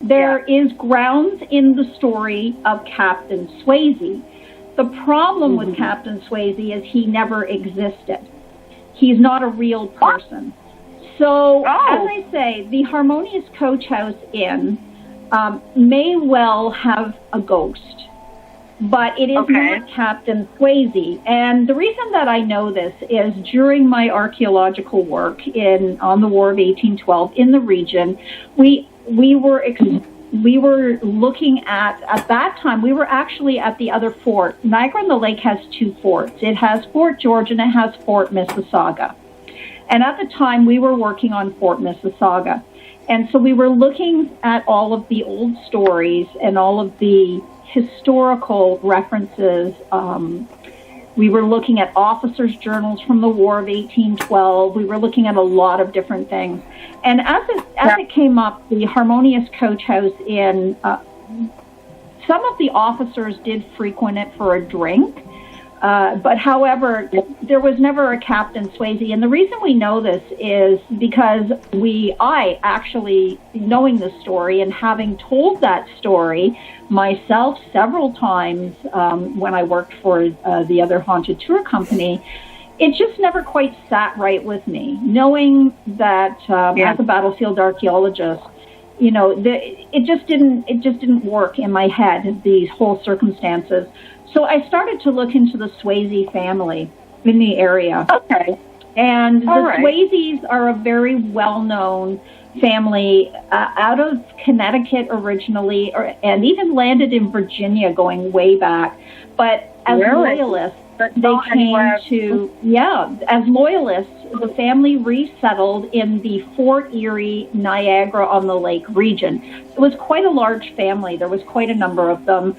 there is grounds in the story of Captain Swayze. The problem with Captain Swayze is he never existed. He's not a real person. So, as I say, the Harmonious Coach House Inn may well have a ghost, but it is not Captain Swayze. And the reason that I know this is during my archaeological work on the War of 1812 in the region, we were looking at that time, we were actually at the other fort. Niagara-on-the-Lake has two forts. It has Fort George and it has Fort Mississauga. And at the time, we were working on Fort Mississauga. And so we were looking at all of the old stories and all of the historical references. We were looking at officers' journals from the War of 1812. We were looking at a lot of different things. And as it came up, the Harmonious Coach House Inn, some of the officers did frequent it for a drink. But however, there was never a Captain Swayze. And the reason we know this is because I actually, knowing the story and having told that story myself several times when I worked for the other haunted tour company, it just never quite sat right with me. Knowing that as a battlefield archaeologist, you know, it just didn't work in my head, these whole circumstances. So I started to look into the Swayze family in the area. Okay. And the Swayzes are a very well-known family out of Connecticut originally, and even landed in Virginia going way back. But as loyalists, they came as loyalists, the family resettled in the Fort Erie, Niagara-on-the-Lake region. It was quite a large family. There was quite a number of them,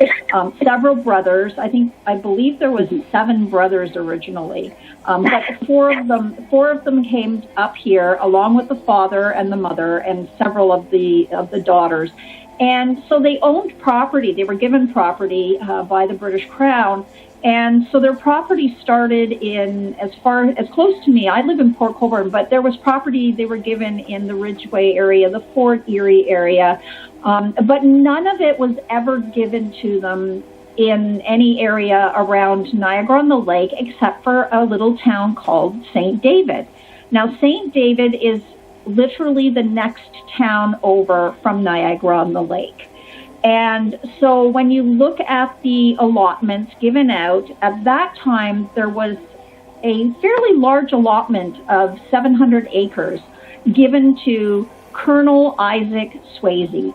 several brothers. I believe there was 7 brothers originally. But four of them came up here along with the father and the mother and several of the daughters. And so they owned property. They were given property by the British Crown. And so their property started in as close to me. I live in Port Colborne, but there was property they were given in the Ridgeway area, the Fort Erie area. But none of it was ever given to them in any area around Niagara-on-the-Lake except for a little town called St. David. Now, St. David is literally the next town over from Niagara-on-the-Lake. And so when you look at the allotments given out, at that time there was a fairly large allotment of 700 acres given to Colonel Isaac Swayze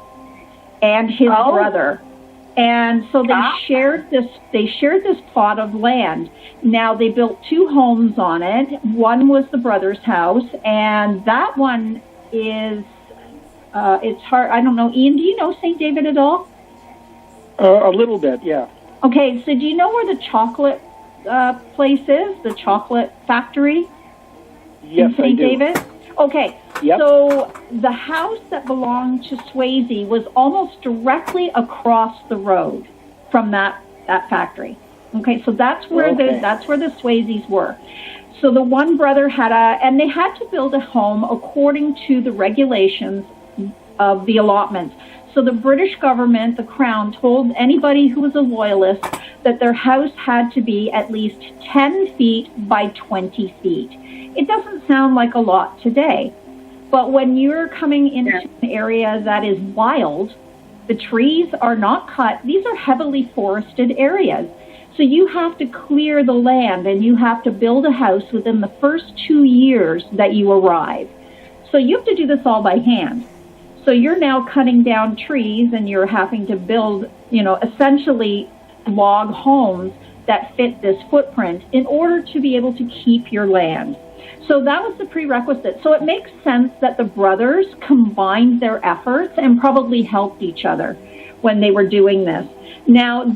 and his brother. And so they shared this plot of land. Now they built 2 homes on it. One was the brother's house, and that one is it's hard. I don't know. Ian, do you know St. David at all? A little bit, yeah. Okay, so do you know where the chocolate place is? The chocolate factory? Yes, in St. David? Okay, yep. So the house that belonged to Swayze was almost directly across the road from that factory. Okay, so that's where the Swayzes were. So the one brother and they had to build a home according to the regulations of the allotments. So the British government, the Crown, told anybody who was a loyalist that their house had to be at least 10 feet by 20 feet. It doesn't sound like a lot today, but when you're coming into an area that is wild, the trees are not cut. These are heavily forested areas. So you have to clear the land and you have to build a house within the first 2 years that you arrive. So you have to do this all by hand. So you're now cutting down trees and you're having to build, essentially log homes that fit this footprint in order to be able to keep your land. So that was the prerequisite. So it makes sense that the brothers combined their efforts and probably helped each other when they were doing this. Now,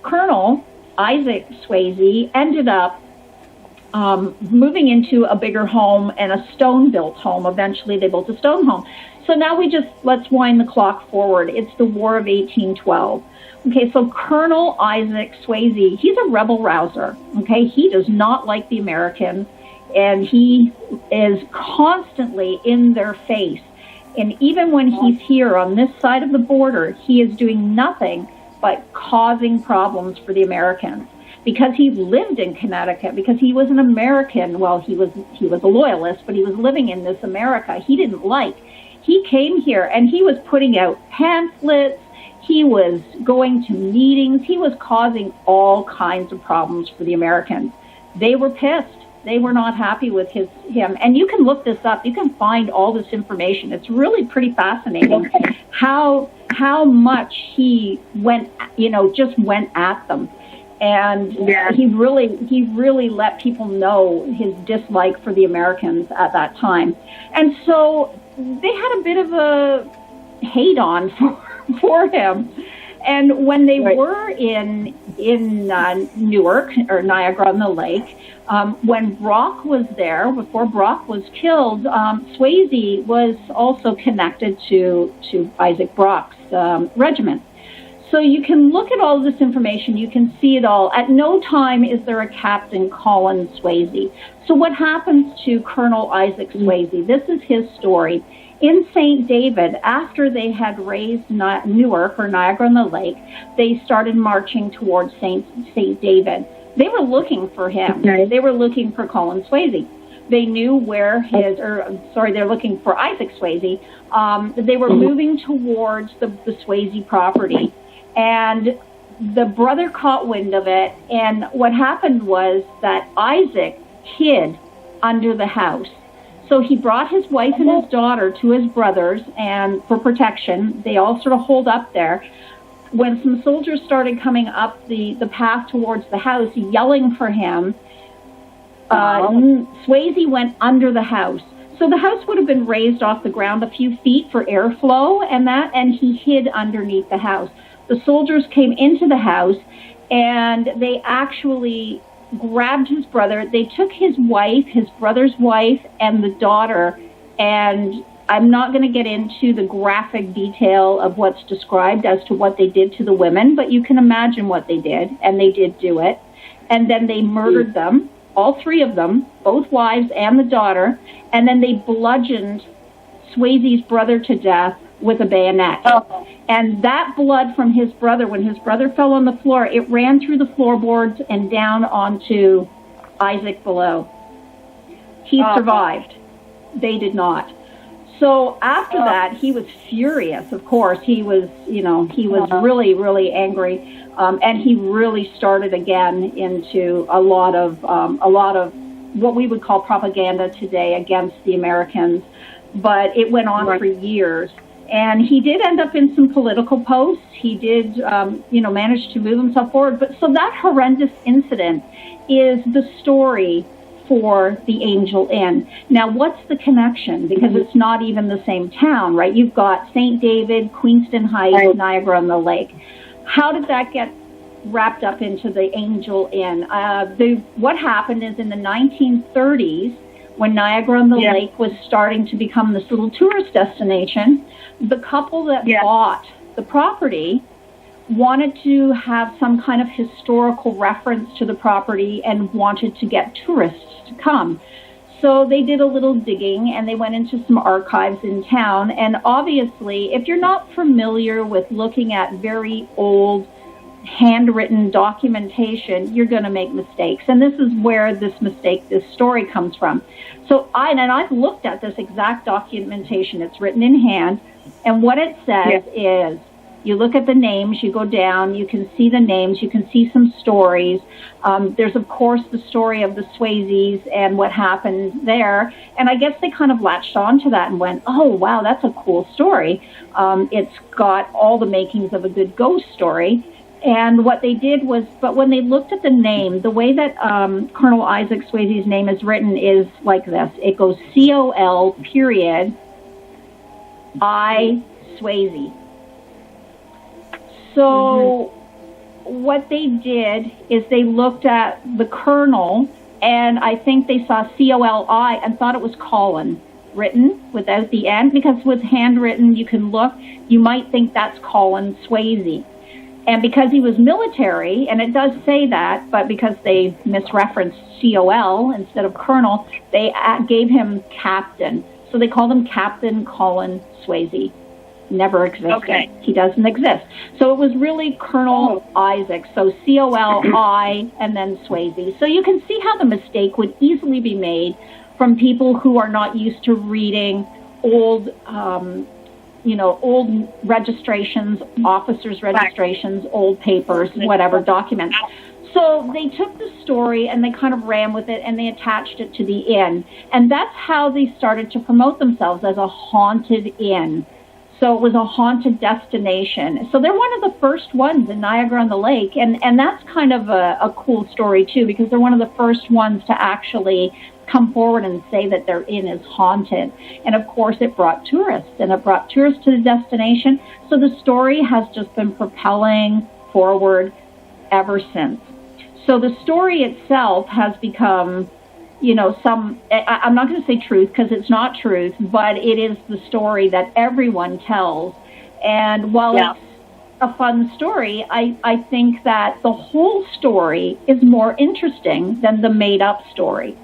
Colonel Isaac Swayze ended up moving into a bigger home and a stone-built home. Eventually, they built a stone home. So now let's wind the clock forward. It's the War of 1812. Okay, so Colonel Isaac Swayze, he's a rebel rouser. Okay, he does not like the Americans, and he is constantly in their face. And even when he's here on this side of the border, he is doing nothing but causing problems for the Americans. Because he lived in Connecticut, because he was an American, well, he was a loyalist, but he was living in this America he didn't like. He came here and he was putting out pamphlets, he was going to meetings, he was causing all kinds of problems for the Americans. They were pissed. They were not happy with him. And you can look this up. You can find all this information. It's really pretty fascinating how much he went, just went at them. And he really let people know his dislike for the Americans at that time. And so they had a bit of a hate on for him. And when they were in Newark or Niagara on the Lake, when Brock was there, before Brock was killed, Swayze was also connected to Isaac Brock's regiment. So you can look at all this information, you can see it all. At no time is there a Captain Colin Swayze. So what happens to Colonel Isaac Swayze? This is his story. In St. David, after they had raised Newark or Niagara on the Lake, they started marching towards St. David. They were looking for him. They were looking for Colin Swayze. They knew where they're looking for Isaac Swayze. They were moving towards the Swayze property. And the brother caught wind of it. And what happened was that Isaac hid under the house. So he brought his wife and his daughter to his brother's, and for protection, they all sort of holed up there. When some soldiers started coming up the path towards the house, yelling for him, Swayze went under the house. So the house would have been raised off the ground a few feet for airflow and he hid underneath the house. The soldiers came into the house, and they actually grabbed his brother. They took his wife, his brother's wife, and the daughter, and I'm not going to get into the graphic detail of what's described as to what they did to the women, but you can imagine what they did, and they did do it. And then they murdered them, all three of them, both wives and the daughter, and then they bludgeoned Swayze's brother to death with a bayonet. And that blood from his brother, when his brother fell on the floor, it ran through the floorboards and down onto Isaac below. He survived. They did not. So after that, he was furious, of course. He was really, really angry. And he really started again into a lot of what we would call propaganda today against the Americans. But it went on for years. And he did end up in some political posts. He did, manage to move himself forward. But so that horrendous incident is the story for the Angel Inn. Now, what's the connection? Because it's not even the same town, right? You've got St. David, Queenston Heights, Niagara on the Lake. How did that get wrapped up into the Angel Inn? What happened is in the 1930s, when Niagara on the Lake was starting to become this little tourist destination, the couple that bought the property wanted to have some kind of historical reference to the property and wanted to get tourists to come. So they did a little digging and they went into some archives in town. And obviously, if you're not familiar with looking at very old handwritten documentation, you're going to make mistakes. And this is where this story comes from. So I've looked at this exact documentation. It's written in hand. And what it says is, you look at the names, you go down, you can see the names, you can see some stories. There's, of course, the story of the Swayzes and what happened there. And I guess they kind of latched on to that and went, oh, wow, that's a cool story. It's got all the makings of a good ghost story. And what they did was, but when they looked at the name, the way that Colonel Isaac Swayze's name is written is like this. It goes COL period I Swayze. So what they did is they looked at the colonel, and I think they saw COLI and thought it was Colin written without the N, because with handwritten you can look, you might think that's Colin Swayze. And because he was military, and it does say that, but because they misreferenced COL instead of colonel, they gave him captain. So they called him Captain Colin Swayze. Never existed. Okay. He doesn't exist. So it was really Colonel Isaac. So C-O-L-I and then Swayze. So you can see how the mistake would easily be made from people who are not used to reading old, old registrations, officers' registrations, old papers, whatever, documents. So they took the story and they kind of ran with it and they attached it to the inn. And that's how they started to promote themselves, as a haunted inn. So it was a haunted destination. So they're one of the first ones in Niagara-on-the-Lake. And that's kind of a cool story, too, because they're one of the first ones to actually come forward and say that their inn is haunted. And, of course, it brought tourists. And it brought tourists to the destination. So the story has just been propelling forward ever since. So the story itself has become, I'm not going to say truth because it's not truth, but it is the story that everyone tells. And while it's a fun story, I think that the whole story is more interesting than the made-up story.